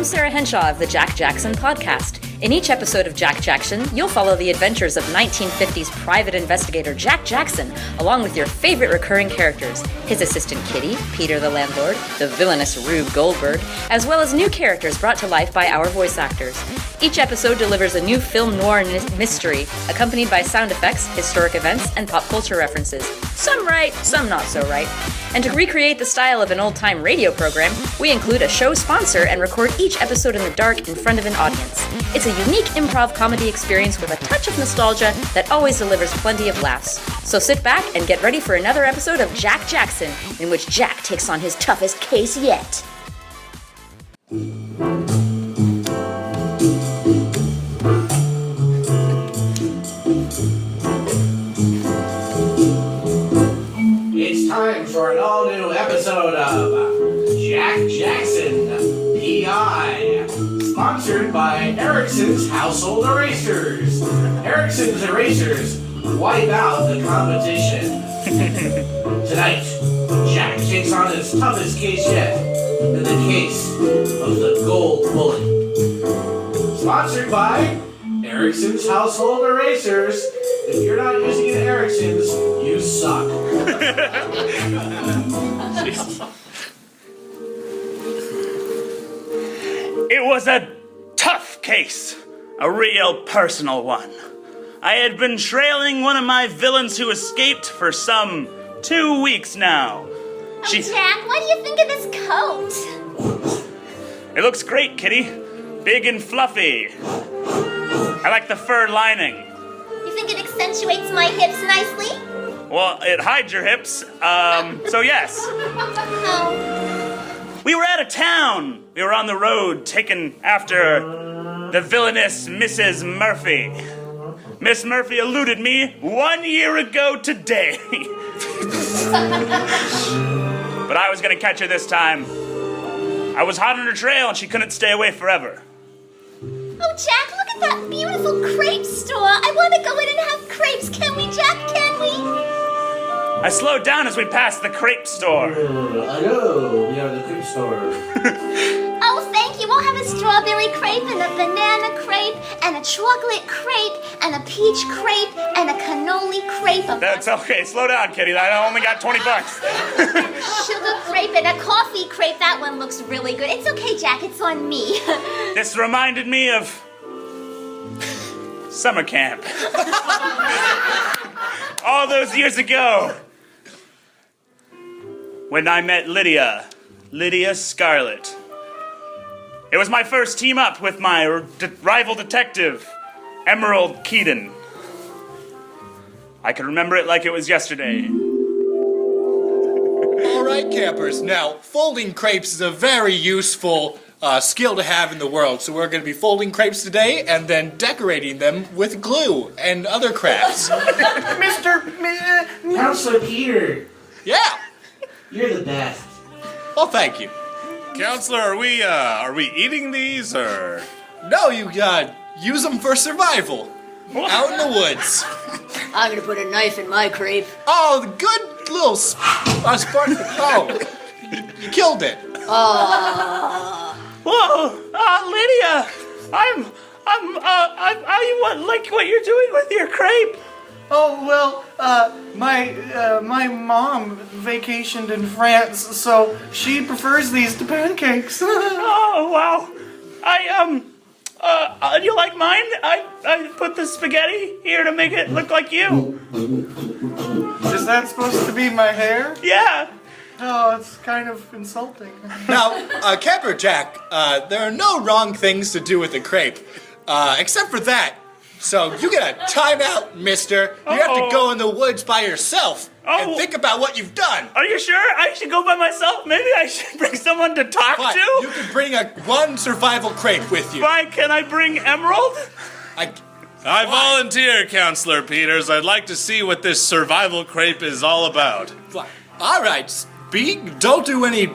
I'm Sarah Henshaw of the Jack Jackson podcast. In each episode of Jack Jackson, you'll follow the adventures of 1950s private investigator Jack Jackson, along with your favorite recurring characters, his assistant Kitty, Peter the landlord, the villainous Rube Goldberg, as well as new characters brought to life by our voice actors. Each episode delivers a new film noir mystery, accompanied by sound effects, historic events, and pop culture references. Some right, some not so right. And to recreate the style of an old-time radio program, we include a show sponsor and record each episode in the dark in front of an audience. It's a unique improv comedy experience with a touch of nostalgia that always delivers plenty of laughs. So sit back and get ready for another episode of Jack Jackson, in which Jack takes on his toughest case yet. It's time for an all-new episode of Jack Jackson, P.I., sponsored by Ericsson's Household Erasers. Ericsson's Erasers wipe out the competition. Tonight, Jack takes on his toughest case yet, in the case of the gold bullet. Sponsored by Ericsson's Household Erasers. If you're not using an Ericsson's, you suck. It was a tough case, a real personal one. I had been trailing one of my villains who escaped for some 2 weeks now. Jack, what do you think of this coat? It looks great, Kitty. Big and fluffy. I like the fur lining. You think it accentuates my hips nicely? Well, it hides your hips, so yes. Oh. We were out of town. We were on the road, taken after the villainous Mrs. Murphy. Miss Murphy eluded me 1 year ago today. But I was gonna catch her this time. I was hot on her trail and she couldn't stay away forever. Oh, Jack, look at that beautiful crepe store. I want to go in and have crepes. Can we, Jack? Can we? I slowed down as we passed the crepe store. Hello, we are the crepe store. Oh, thank you. We'll have a strawberry crepe and a banana crepe and a chocolate crepe and a peach crepe and a cannoli crepe. That's okay. Slow down, Kitty. I only got $20. Sugar crepe and a coffee crepe. That one looks really good. It's okay, Jack. It's on me. This reminded me of summer camp. All those years ago, when I met Lydia Scarlet. It was my first team up with my rival detective, Emerald Keaton. I can remember it like it was yesterday. All right, campers. Now, folding crepes is a very useful skill to have in the world. So we're going to be folding crepes today and then decorating them with glue and other crafts. Counselor Peter, Yeah. you're the best. Well, thank you. Counselor, are we eating these, or? No, you use them for survival. Out in the woods. I'm gonna put a knife in my crepe. Oh, the good little spark. Oh, you killed it. Whoa, Lydia, I like what you're doing with your crepe. Oh, well, my mom vacationed in France, so she prefers these to pancakes. Oh, wow. You like mine? I put the spaghetti here to make it look like you. Is that supposed to be my hair? Yeah. Oh, it's kind of insulting. Now, Camper Jack, there are no wrong things to do with a crepe, except for that. So you get a timeout, mister. You have to go in the woods by yourself and think about what you've done. Are you sure? I should go by myself? Maybe I should bring someone to talk Fine. to? You can bring one survival crepe with you. Fine, can I bring Emerald? I volunteer, Counselor Peters. I'd like to see what this survival crepe is all about. All right, don't do any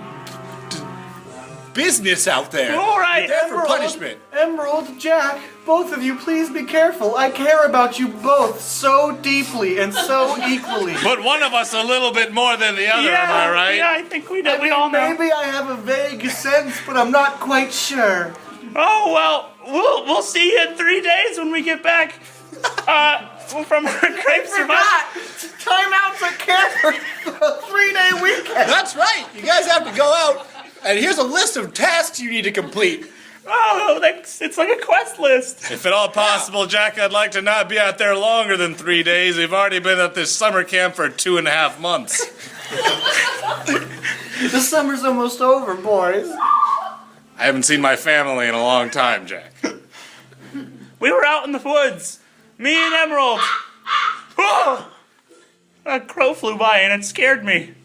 business out there. All right, You're there for Emerald, punishment. Emerald, Jack, both of you, please be careful. I care about you both so deeply and so equally. But one of us a little bit more than the other, am I right? Yeah, I think we know. We all know. Maybe I have a vague sense, but I'm not quite sure. Oh, well, we'll see you in 3 days when we get back from our crepe survival. Timeouts at camp for a 3-day weekend. That's right. You guys have to go out, and here's a list of tasks you need to complete. Oh, it's like a quest list. If at all possible, Jack, I'd like to not be out there longer than 3 days. We've already been at this summer camp for 2.5 months. The summer's almost over, boys. I haven't seen my family in a long time, Jack. We were out in the woods, me and Emerald. Oh, a crow flew by and it scared me.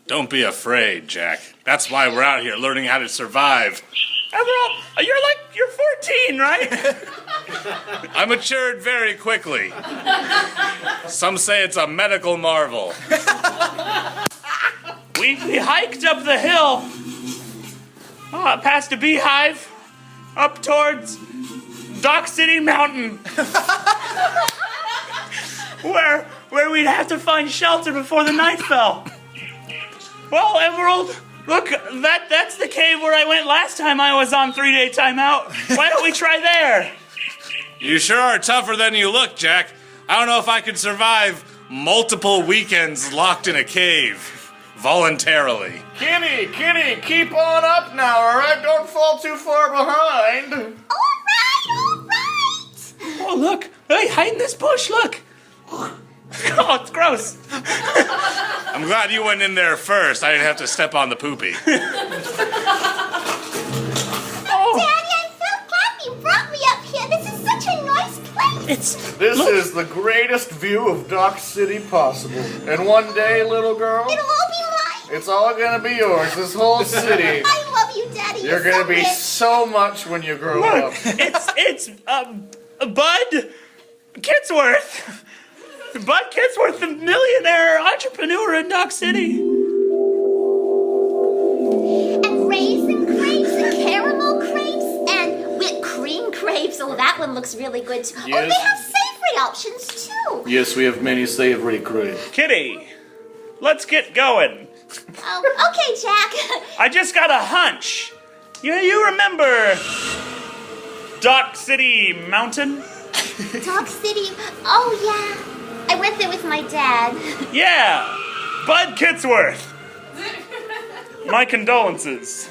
Don't be afraid, Jack. That's why we're out here, learning how to survive. Emerald, you're 14, right? I matured very quickly. Some say it's a medical marvel. We hiked up the hill, past a beehive, up towards Dock City Mountain, where we'd have to find shelter before the night fell. Well, Emerald, look, that's the cave where I went last time I was on 3-day timeout. Why don't we try there? You sure are tougher than you look, Jack. I don't know if I could survive multiple weekends locked in a cave, voluntarily. Kitty, keep on up now, all right? Don't fall too far behind. All right. Oh, look. Hey, hide in this bush, look. Oh, it's gross. I'm glad you went in there first. I didn't have to step on the poopy. Daddy, I'm so glad you brought me up here. This is such a nice place. This is the greatest view of Dock City possible. And one day, little girl, It'll all be mine. it's all gonna be yours, this whole city. I love you, Daddy. You're gonna so be rich. so much when you grow up. It's Bud Kitsworth. Bud Kitsworth, the millionaire entrepreneur in Dock City. And raisin crepes and caramel crepes and whipped cream crepes. Oh, that one looks really good too. Oh, Yes. they have savory options too. Yes, we have many savory crepes. Kitty, let's get going. Oh, okay, Jack. I just got a hunch. You remember Dock City Mountain? Dock City. Oh, yeah. I went there with my dad. Yeah, Bud Kitsworth. My condolences.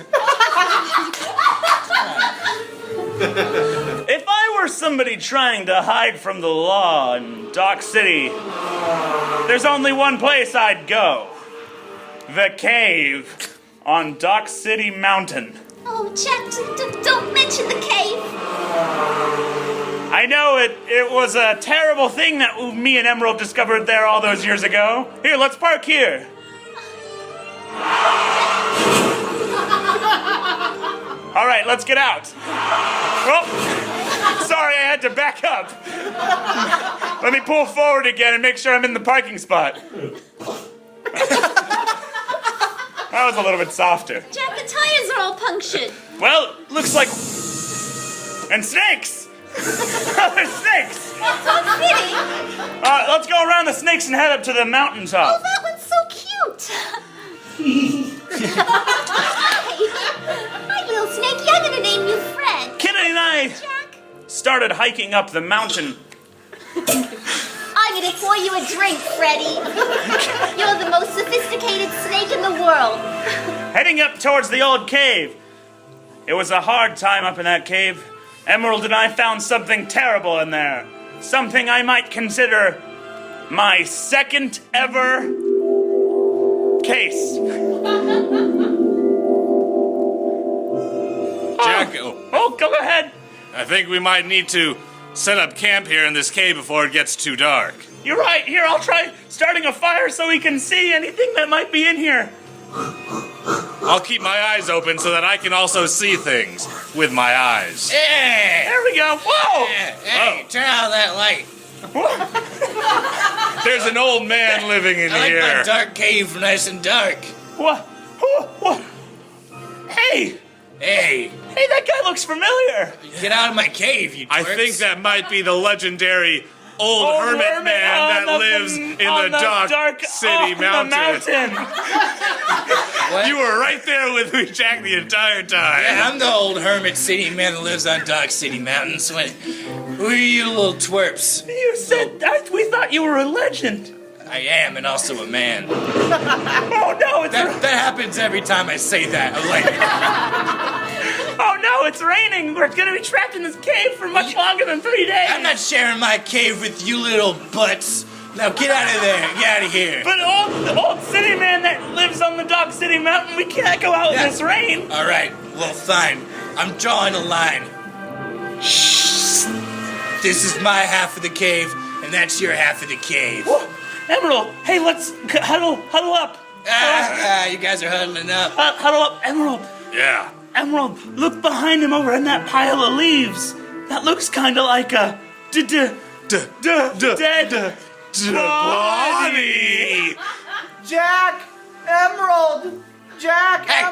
If I were somebody trying to hide from the law in Dock City, there's only one place I'd go. The cave on Dock City Mountain. Oh, Jack, don't mention the cave. I know it was a terrible thing that me and Emerald discovered there all those years ago. Here, let's park here. All right, let's get out. Oh, sorry, I had to back up. Let me pull forward again and make sure I'm in the parking spot. That was a little bit softer. Jack, the tires are all punctured. Well, looks like... And snakes! There's snakes! Dock City. Let's go around the snakes and head up to the mountaintop. Oh, that one's so cute. Hi, little snakey. I'm gonna name you Fred. Kitty and I Jack, started hiking up the mountain. I'm gonna pour you a drink, Freddy. You're the most sophisticated snake in the world. Heading up towards the old cave. It was a hard time up in that cave. Emerald and I found something terrible in there. Something I might consider my second ever case. Jack, Oh, go ahead. I think we might need to set up camp here in this cave before it gets too dark. You're right. Here, I'll try starting a fire so we can see anything that might be in here. I'll keep my eyes open so that I can also see things with my eyes. Yeah. There we go. Whoa! Hey, turn out that light. There's an old man living in I like here. my dark cave nice and dark. What? Hey! Hey, that guy looks familiar. get out of my cave, you twerps. I think that might be the legendary old hermit man that lives in the dark city mountain. What? You were right there with me, Jack, the entire time. Yeah, I'm the old hermit city man that lives on Dark City Mountains. Who are you little twerps? You said we thought you were a legend. I am, and also a man. Oh no, That happens every time I say that. I'm like, oh no, it's raining. We're gonna be trapped in this cave for much longer than 3 days. I'm not sharing my cave with you little butts. Now get out of there. Get out of here. But the old city man that lives on the Dark City Mountain, we can't go out in this rain. All right, well, fine. I'm drawing a line. Shh. This is my half of the cave, and that's your half of the cave. Whoa. Emerald, hey, let's huddle up. You guys are huddling up. Huddle up, Emerald. Yeah. Emerald, look behind him over in that pile of leaves. That looks kind of like a dead body. Jack! Emerald! Jack! Hey,